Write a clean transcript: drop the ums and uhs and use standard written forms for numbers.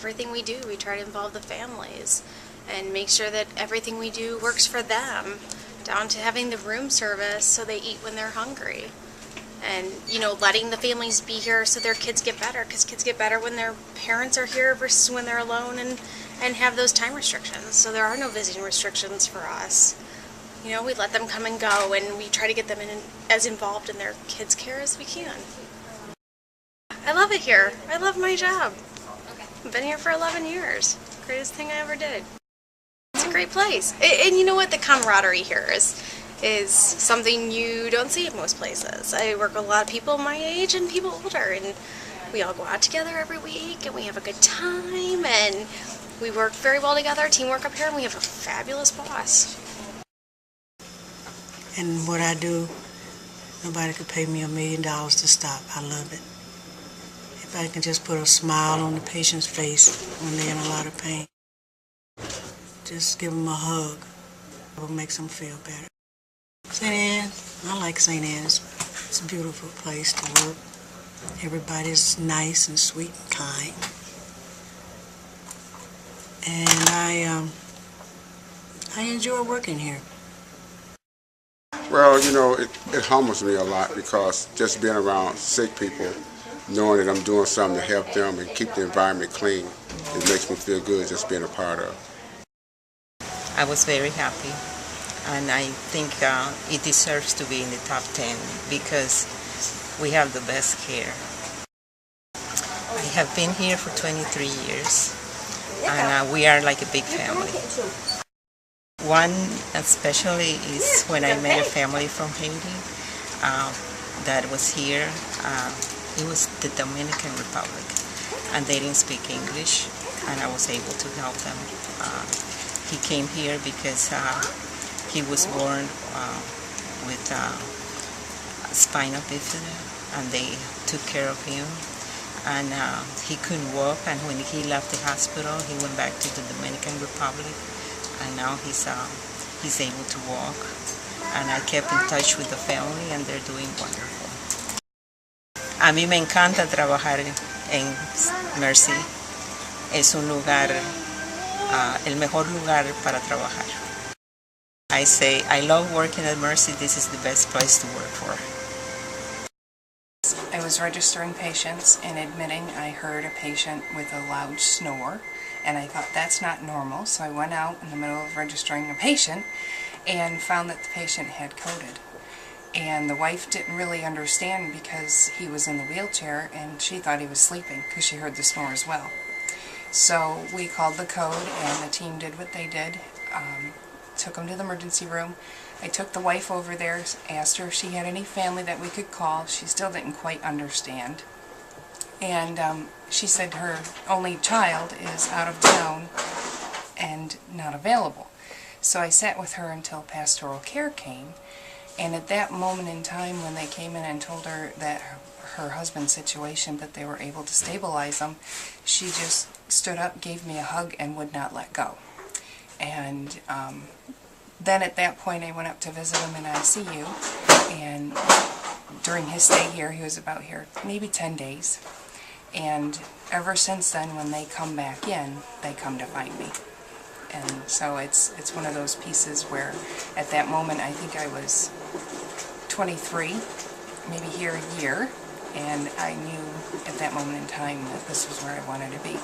everything we do, we try to involve the families and make sure that everything we do works for them, down to having the room service so they eat when they're hungry. And, you know, letting the families be here so their kids get better, because kids get better when their parents are here versus when they're alone and have those time restrictions. So there are no visiting restrictions for us. You know, we let them come and go, and we try to get them as involved in their kids' care as we can. I love it here. I love my job. I've been here for 11 years. Greatest thing I ever did. It's a great place. And you know what? The camaraderie here is something you don't see in most places. I work with a lot of people my age and people older, and we all go out together every week, and we have a good time, and we work very well together, teamwork up here, and we have a fabulous boss. And what I do, nobody could pay me $1 million to stop. I love it. If I can just put a smile on the patient's face when they're in a lot of pain, just give them a hug, it will make them feel better. St. Anne's, I like St. Anne's. It's a beautiful place to work. Everybody's nice and sweet and kind. And I enjoy working here. Well, you know, it humbles me a lot, because just being around sick people, knowing that I'm doing something to help them and keep the environment clean, it makes me feel good just being a part of. I was very happy, and I think it deserves to be in the top 10 because we have the best care. I have been here for 23 years, and we are like a big family. One especially is when I met a family from Haiti that was here. It was the Dominican Republic, and they didn't speak English, and I was able to help them. He came here because he was born with spinal bifida, and they took care of him, and he couldn't walk, and when he left the hospital, he went back to the Dominican Republic, and now he's able to walk, and I kept in touch with the family, and they're doing wonderful. A mí me encanta trabajar en Mercy. Es un lugar, el mejor lugar para trabajar. I say, I love working at Mercy. This is the best place to work for. I was registering patients and admitting I heard a patient with a loud snore, and I thought that's not normal, so I went out in the middle of registering a patient and found that the patient had coded. And the wife didn't really understand because he was in the wheelchair, and she thought he was sleeping because she heard the snore as well. So we called the code, and the team did what they did, took him to the emergency room. I took the wife over there, asked her if she had any family that we could call. She still didn't quite understand. And she said her only child is out of town and not available. So I sat with her until pastoral care came. And at that moment in time, when they came in and told her that her husband's situation, but they were able to stabilize him, she just stood up, gave me a hug, and would not let go. And then at that point, I went up to visit him in ICU, and during his stay here, he was about here maybe 10 days. And ever since then, when they come back in, they come to find me. And so it's one of those pieces where at that moment I think I was 23, maybe here a year, and I knew at that moment in time that this was where I wanted to be.